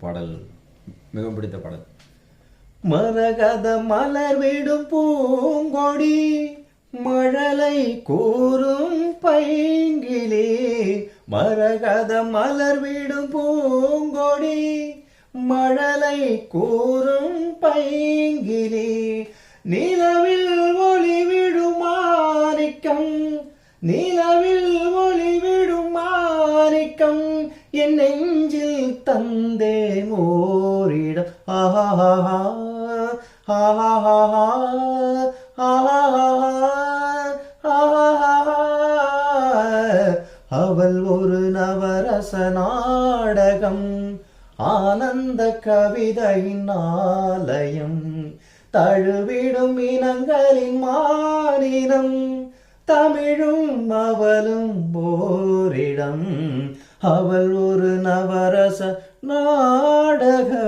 பாடல் மிகவும் பிடித்த பாடல். மரகத மலர் விடும் பூங்கொடி மழலை கூறும் பைங்கிலே, மரகத மலர் விடும் பூங்கொடி மழலை கூறும் பைங்கிலே, நிலவில் ஒளிவிடும் மாணிக்கம், நிலவில் ஒளிவிடும் மாணிக்கம், என் நெஞ்சில் தந்தே ஓரிடம். அவள் ஒரு நவரச நாடகம், ஆனந்த கவிதையின் ஆலயம், தழுவிடும் இனங்களின் மாநிலம், தமிழும் அவளும் ஓரிடம். அவள் ஒரு நவரச நாடகம்.